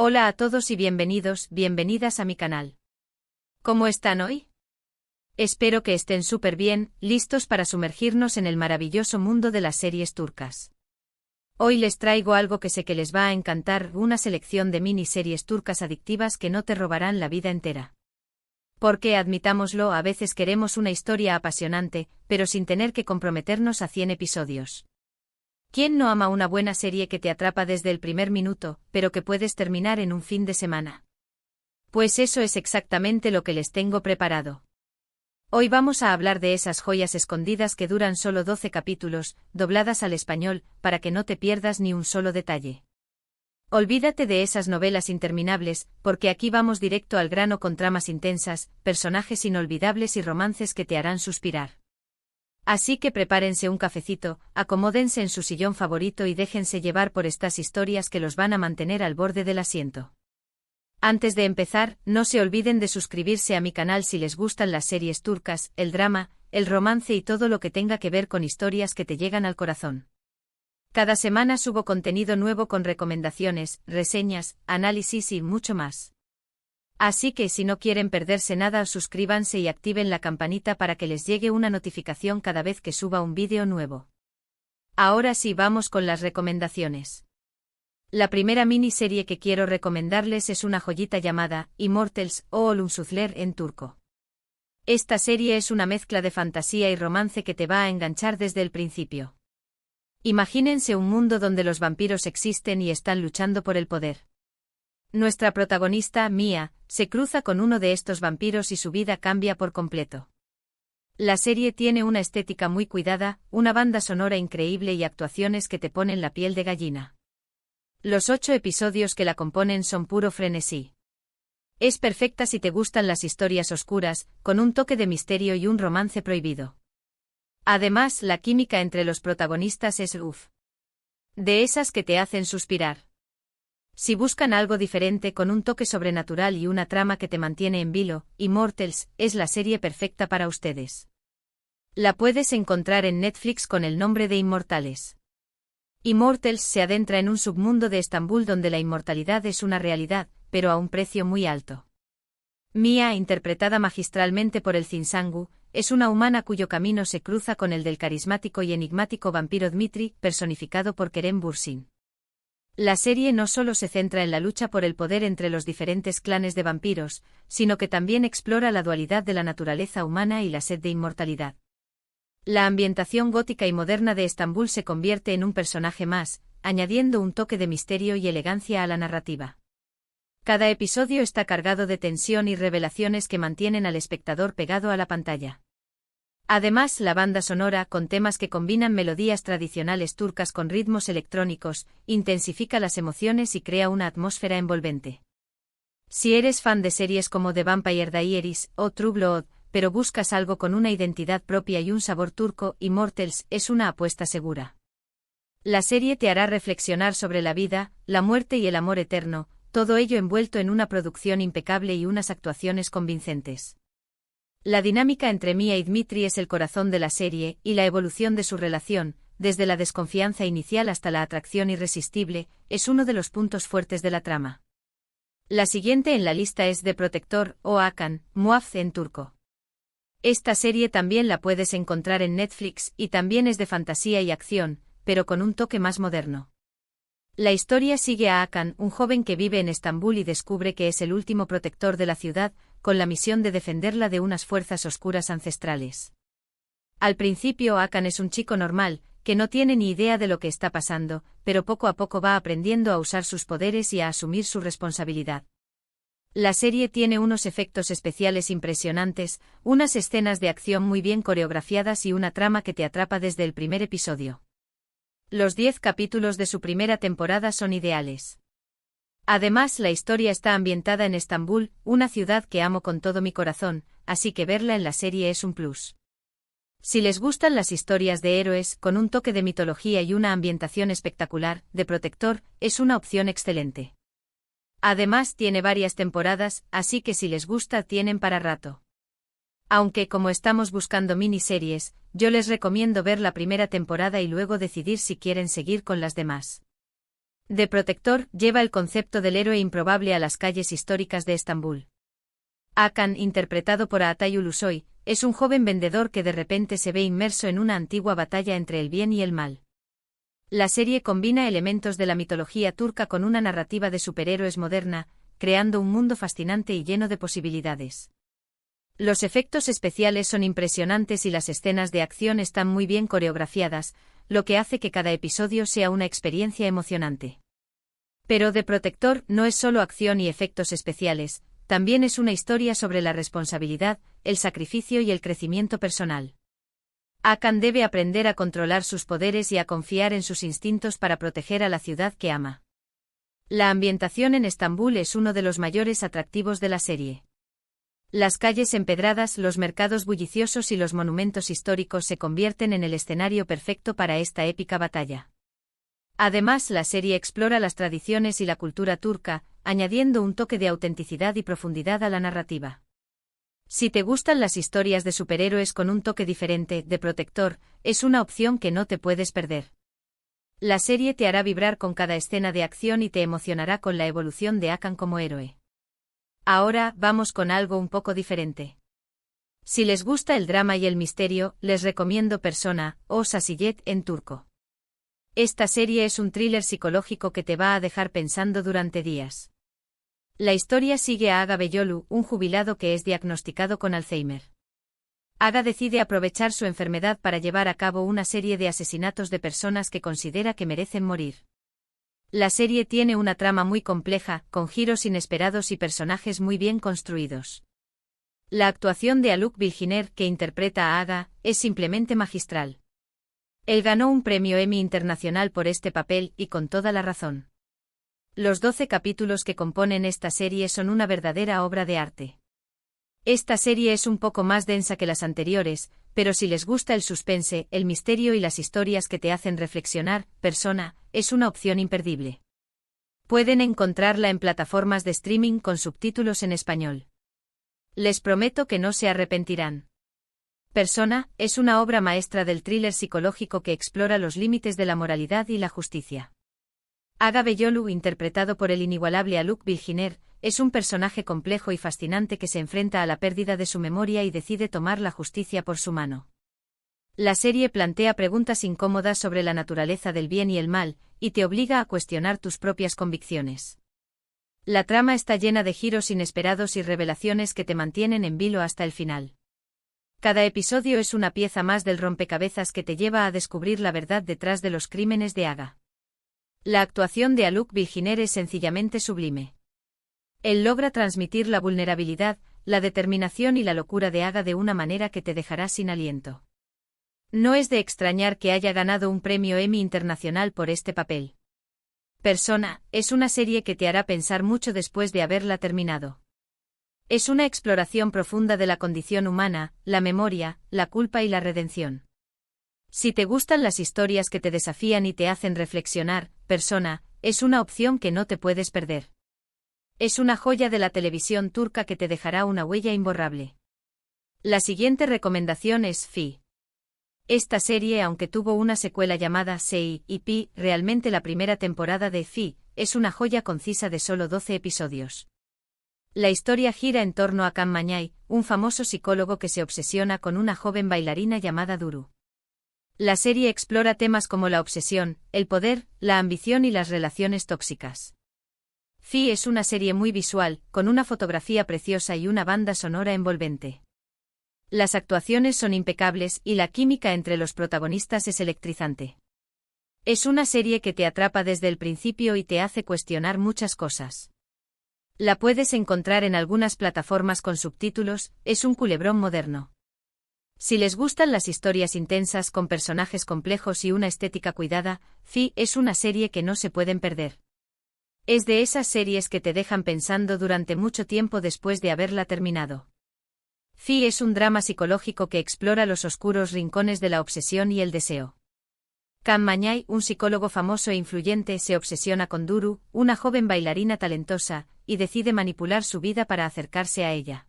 Hola a todos y bienvenidas a mi canal. ¿Cómo están hoy? Espero que estén súper bien, listos para sumergirnos en el maravilloso mundo de las series turcas. Hoy les traigo algo que sé que les va a encantar, una selección de miniseries turcas adictivas que no te robarán la vida entera. Porque, admitámoslo, a veces queremos una historia apasionante, pero sin tener que comprometernos a 100 episodios. ¿Quién no ama una buena serie que te atrapa desde el primer minuto, pero que puedes terminar en un fin de semana? Pues eso es exactamente lo que les tengo preparado. Hoy vamos a hablar de esas joyas escondidas que duran solo 12 capítulos, dobladas al español, para que no te pierdas ni un solo detalle. Olvídate de esas novelas interminables, porque aquí vamos directo al grano con tramas intensas, personajes inolvidables y romances que te harán suspirar. Así que prepárense un cafecito, acomódense en su sillón favorito y déjense llevar por estas historias que los van a mantener al borde del asiento. Antes de empezar, no se olviden de suscribirse a mi canal si les gustan las series turcas, el drama, el romance y todo lo que tenga que ver con historias que te llegan al corazón. Cada semana subo contenido nuevo con recomendaciones, reseñas, análisis y mucho más. Así que si no quieren perderse nada, suscríbanse y activen la campanita para que les llegue una notificación cada vez que suba un vídeo nuevo. Ahora sí, vamos con las recomendaciones. La primera miniserie que quiero recomendarles es una joyita llamada Immortals o Ölümsüzler en turco. Esta serie es una mezcla de fantasía y romance que te va a enganchar desde el principio. Imagínense un mundo donde los vampiros existen y están luchando por el poder. Nuestra protagonista, Mia, se cruza con uno de estos vampiros y su vida cambia por completo. La serie tiene una estética muy cuidada, una banda sonora increíble y actuaciones que te ponen la piel de gallina. Los 8 episodios que la componen son puro frenesí. Es perfecta si te gustan las historias oscuras, con un toque de misterio y un romance prohibido. Además, la química entre los protagonistas es de esas que te hacen suspirar. Si buscan algo diferente con un toque sobrenatural y una trama que te mantiene en vilo, Immortals es la serie perfecta para ustedes. La puedes encontrar en Netflix con el nombre de Inmortales. Immortals se adentra en un submundo de Estambul donde la inmortalidad es una realidad, pero a un precio muy alto. Mia, interpretada magistralmente por el Zinsangu, es una humana cuyo camino se cruza con el del carismático y enigmático vampiro Dmitri, personificado por Kerem Bürsin. La serie no solo se centra en la lucha por el poder entre los diferentes clanes de vampiros, sino que también explora la dualidad de la naturaleza humana y la sed de inmortalidad. La ambientación gótica y moderna de Estambul se convierte en un personaje más, añadiendo un toque de misterio y elegancia a la narrativa. Cada episodio está cargado de tensión y revelaciones que mantienen al espectador pegado a la pantalla. Además, la banda sonora, con temas que combinan melodías tradicionales turcas con ritmos electrónicos, intensifica las emociones y crea una atmósfera envolvente. Si eres fan de series como The Vampire Diaries o True Blood, pero buscas algo con una identidad propia y un sabor turco, Immortals es una apuesta segura. La serie te hará reflexionar sobre la vida, la muerte y el amor eterno, todo ello envuelto en una producción impecable y unas actuaciones convincentes. La dinámica entre Mia y Dmitri es el corazón de la serie, y la evolución de su relación, desde la desconfianza inicial hasta la atracción irresistible, es uno de los puntos fuertes de la trama. La siguiente en la lista es The Protector o Hakan, Muaf en turco. Esta serie también la puedes encontrar en Netflix y también es de fantasía y acción, pero con un toque más moderno. La historia sigue a Hakan, un joven que vive en Estambul y descubre que es el último protector de la ciudad, con la misión de defenderla de unas fuerzas oscuras ancestrales. Al principio Hakan es un chico normal, que no tiene ni idea de lo que está pasando, pero poco a poco va aprendiendo a usar sus poderes y a asumir su responsabilidad. La serie tiene unos efectos especiales impresionantes, unas escenas de acción muy bien coreografiadas y una trama que te atrapa desde el primer episodio. Los 10 capítulos de su primera temporada son ideales. Además, la historia está ambientada en Estambul, una ciudad que amo con todo mi corazón, así que verla en la serie es un plus. Si les gustan las historias de héroes, con un toque de mitología y una ambientación espectacular, The Protector es una opción excelente. Además, tiene varias temporadas, así que si les gusta tienen para rato. Aunque como estamos buscando miniseries, yo les recomiendo ver la primera temporada y luego decidir si quieren seguir con las demás. The Protector lleva el concepto del héroe improbable a las calles históricas de Estambul. Hakan, interpretado por Altay Ulusoy, es un joven vendedor que de repente se ve inmerso en una antigua batalla entre el bien y el mal. La serie combina elementos de la mitología turca con una narrativa de superhéroes moderna, creando un mundo fascinante y lleno de posibilidades. Los efectos especiales son impresionantes y las escenas de acción están muy bien coreografiadas, lo que hace que cada episodio sea una experiencia emocionante. Pero The Protector no es solo acción y efectos especiales, también es una historia sobre la responsabilidad, el sacrificio y el crecimiento personal. Hakan debe aprender a controlar sus poderes y a confiar en sus instintos para proteger a la ciudad que ama. La ambientación en Estambul es uno de los mayores atractivos de la serie. Las calles empedradas, los mercados bulliciosos y los monumentos históricos se convierten en el escenario perfecto para esta épica batalla. Además, la serie explora las tradiciones y la cultura turca, añadiendo un toque de autenticidad y profundidad a la narrativa. Si te gustan las historias de superhéroes con un toque diferente, The Protector es una opción que no te puedes perder. La serie te hará vibrar con cada escena de acción y te emocionará con la evolución de Hakan como héroe. Ahora, vamos con algo un poco diferente. Si les gusta el drama y el misterio, les recomiendo Persona, o Sasiyet en turco. Esta serie es un thriller psicológico que te va a dejar pensando durante días. La historia sigue a Aga Beyolu, un jubilado que es diagnosticado con Alzheimer. Aga decide aprovechar su enfermedad para llevar a cabo una serie de asesinatos de personas que considera que merecen morir. La serie tiene una trama muy compleja, con giros inesperados y personajes muy bien construidos. La actuación de Haluk Bilginer, que interpreta a Aga, es simplemente magistral. Él ganó un premio Emmy Internacional por este papel, y con toda la razón. Los 12 capítulos que componen esta serie son una verdadera obra de arte. Esta serie es un poco más densa que las anteriores, pero si les gusta el suspense, el misterio y las historias que te hacen reflexionar, Persona es una opción imperdible. Pueden encontrarla en plataformas de streaming con subtítulos en español. Les prometo que no se arrepentirán. Persona es una obra maestra del thriller psicológico que explora los límites de la moralidad y la justicia. Aga Beyolu, interpretado por el inigualable Haluk Bilginer, es un personaje complejo y fascinante que se enfrenta a la pérdida de su memoria y decide tomar la justicia por su mano. La serie plantea preguntas incómodas sobre la naturaleza del bien y el mal, y te obliga a cuestionar tus propias convicciones. La trama está llena de giros inesperados y revelaciones que te mantienen en vilo hasta el final. Cada episodio es una pieza más del rompecabezas que te lleva a descubrir la verdad detrás de los crímenes de Aga. La actuación de Haluk Bilginer es sencillamente sublime. Él logra transmitir la vulnerabilidad, la determinación y la locura de Aga de una manera que te dejará sin aliento. No es de extrañar que haya ganado un premio Emmy Internacional por este papel. Persona es una serie que te hará pensar mucho después de haberla terminado. Es una exploración profunda de la condición humana, la memoria, la culpa y la redención. Si te gustan las historias que te desafían y te hacen reflexionar, Persona es una opción que no te puedes perder. Es una joya de la televisión turca que te dejará una huella imborrable. La siguiente recomendación es Fi. Esta serie, aunque tuvo una secuela llamada Sei y Pi, realmente la primera temporada de Fi, es una joya concisa de solo 12 episodios. La historia gira en torno a Can Mañay, un famoso psicólogo que se obsesiona con una joven bailarina llamada Duru. La serie explora temas como la obsesión, el poder, la ambición y las relaciones tóxicas. Fi es una serie muy visual, con una fotografía preciosa y una banda sonora envolvente. Las actuaciones son impecables y la química entre los protagonistas es electrizante. Es una serie que te atrapa desde el principio y te hace cuestionar muchas cosas. La puedes encontrar en algunas plataformas con subtítulos, es un culebrón moderno. Si les gustan las historias intensas con personajes complejos y una estética cuidada, Fi es una serie que no se pueden perder. Es de esas series que te dejan pensando durante mucho tiempo después de haberla terminado. Fi es un drama psicológico que explora los oscuros rincones de la obsesión y el deseo. Can Mañay, un psicólogo famoso e influyente, se obsesiona con Duru, una joven bailarina talentosa, y decide manipular su vida para acercarse a ella.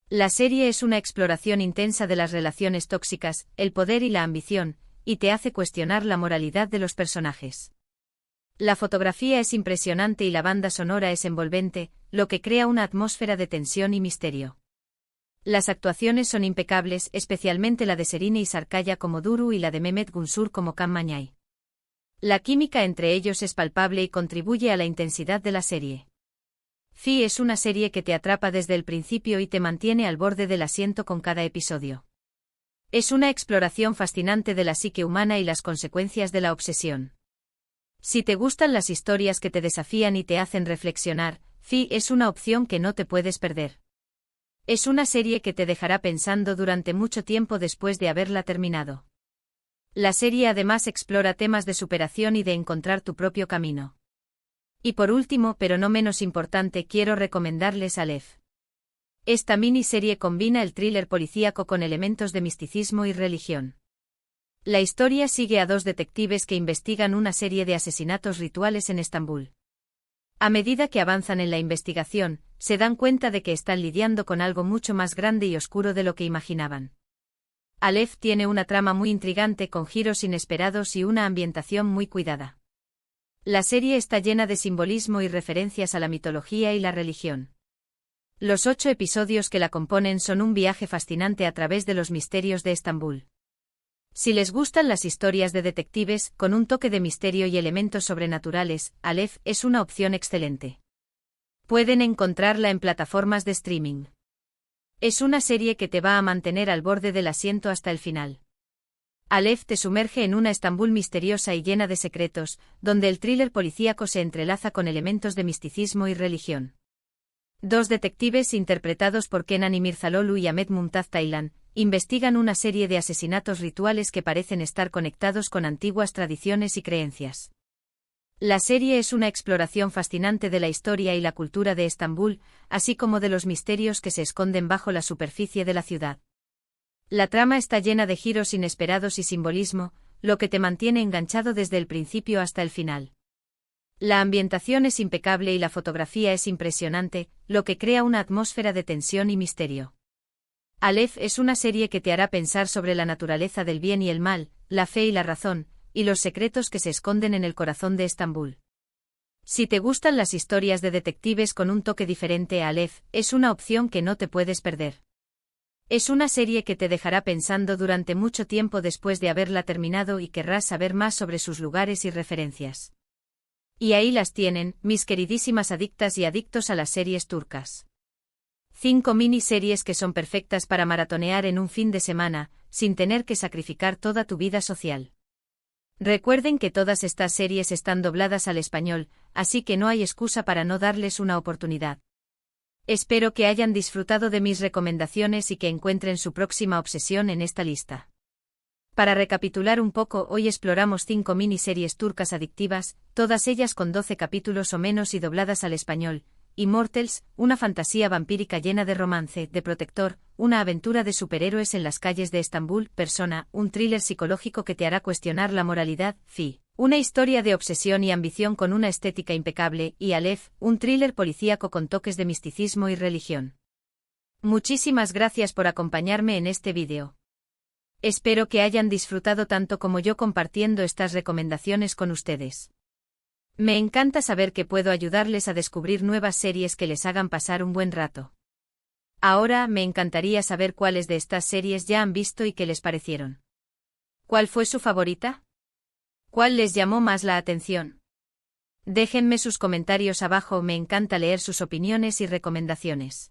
La serie es una exploración intensa de las relaciones tóxicas, el poder y la ambición, y te hace cuestionar la moralidad de los personajes. La fotografía es impresionante y la banda sonora es envolvente, lo que crea una atmósfera de tensión y misterio. Las actuaciones son impecables, especialmente la de Serine y Sarkaya como Duru y la de Mehmet Günsur como Kan Mañay. La química entre ellos es palpable y contribuye a la intensidad de la serie. Fi es una serie que te atrapa desde el principio y te mantiene al borde del asiento con cada episodio. Es una exploración fascinante de la psique humana y las consecuencias de la obsesión. Si te gustan las historias que te desafían y te hacen reflexionar, Fi es una opción que no te puedes perder. Es una serie que te dejará pensando durante mucho tiempo después de haberla terminado. La serie además explora temas de superación y de encontrar tu propio camino. Y por último, pero no menos importante, quiero recomendarles Aleph. Esta miniserie combina el thriller policíaco con elementos de misticismo y religión. La historia sigue a dos detectives que investigan una serie de asesinatos rituales en Estambul. A medida que avanzan en la investigación, se dan cuenta de que están lidiando con algo mucho más grande y oscuro de lo que imaginaban. Aleph tiene una trama muy intrigante con giros inesperados y una ambientación muy cuidada. La serie está llena de simbolismo y referencias a la mitología y la religión. Los 8 episodios que la componen son un viaje fascinante a través de los misterios de Estambul. Si les gustan las historias de detectives, con un toque de misterio y elementos sobrenaturales, Aleph es una opción excelente. Pueden encontrarla en plataformas de streaming. Es una serie que te va a mantener al borde del asiento hasta el final. Aleph te sumerge en una Estambul misteriosa y llena de secretos, donde el thriller policíaco se entrelaza con elementos de misticismo y religión. Dos detectives interpretados por Kenan Imirzaloglu y Ahmet Mumtaz Taylan investigan una serie de asesinatos rituales que parecen estar conectados con antiguas tradiciones y creencias. La serie es una exploración fascinante de la historia y la cultura de Estambul, así como de los misterios que se esconden bajo la superficie de la ciudad. La trama está llena de giros inesperados y simbolismo, lo que te mantiene enganchado desde el principio hasta el final. La ambientación es impecable y la fotografía es impresionante, lo que crea una atmósfera de tensión y misterio. Aleph es una serie que te hará pensar sobre la naturaleza del bien y el mal, la fe y la razón, y los secretos que se esconden en el corazón de Estambul. Si te gustan las historias de detectives con un toque diferente, Aleph es una opción que no te puedes perder. Es una serie que te dejará pensando durante mucho tiempo después de haberla terminado y querrás saber más sobre sus lugares y referencias. Y ahí las tienen, mis queridísimas adictas y adictos a las series turcas. 5 miniseries que son perfectas para maratonear en un fin de semana, sin tener que sacrificar toda tu vida social. Recuerden que todas estas series están dobladas al español, así que no hay excusa para no darles una oportunidad. Espero que hayan disfrutado de mis recomendaciones y que encuentren su próxima obsesión en esta lista. Para recapitular un poco, hoy exploramos 5 miniseries turcas adictivas, todas ellas con 12 capítulos o menos y dobladas al español. Immortals, una fantasía vampírica llena de romance, The Protector, una aventura de superhéroes en las calles de Estambul, Persona, un thriller psicológico que te hará cuestionar la moralidad, Fi, una historia de obsesión y ambición con una estética impecable, y Aleph, un thriller policíaco con toques de misticismo y religión. Muchísimas gracias por acompañarme en este vídeo. Espero que hayan disfrutado tanto como yo compartiendo estas recomendaciones con ustedes. Me encanta saber que puedo ayudarles a descubrir nuevas series que les hagan pasar un buen rato. Ahora me encantaría saber cuáles de estas series ya han visto y qué les parecieron. ¿Cuál fue su favorita? ¿Cuál les llamó más la atención? Déjenme sus comentarios abajo, me encanta leer sus opiniones y recomendaciones.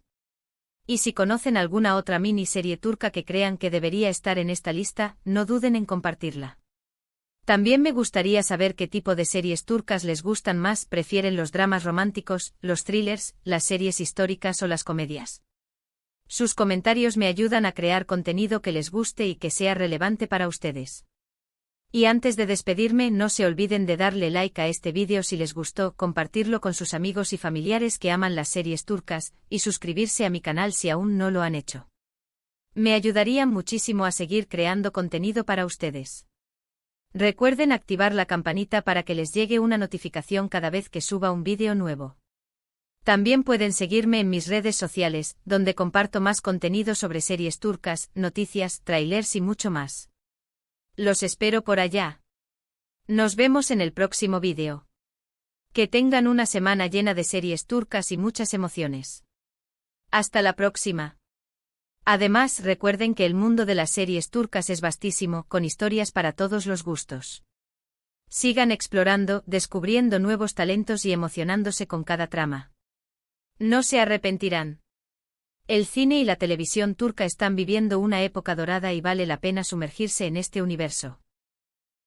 Y si conocen alguna otra miniserie turca que crean que debería estar en esta lista, no duden en compartirla. También me gustaría saber qué tipo de series turcas les gustan más, prefieren los dramas románticos, los thrillers, las series históricas o las comedias. Sus comentarios me ayudan a crear contenido que les guste y que sea relevante para ustedes. Y antes de despedirme, no se olviden de darle like a este vídeo si les gustó, compartirlo con sus amigos y familiares que aman las series turcas, y suscribirse a mi canal si aún no lo han hecho. Me ayudarían muchísimo a seguir creando contenido para ustedes. Recuerden activar la campanita para que les llegue una notificación cada vez que suba un vídeo nuevo. También pueden seguirme en mis redes sociales, donde comparto más contenido sobre series turcas, noticias, trailers y mucho más. Los espero por allá. Nos vemos en el próximo vídeo. Que tengan una semana llena de series turcas y muchas emociones. Hasta la próxima. Además, recuerden que el mundo de las series turcas es vastísimo, con historias para todos los gustos. Sigan explorando, descubriendo nuevos talentos y emocionándose con cada trama. No se arrepentirán. El cine y la televisión turca están viviendo una época dorada y vale la pena sumergirse en este universo.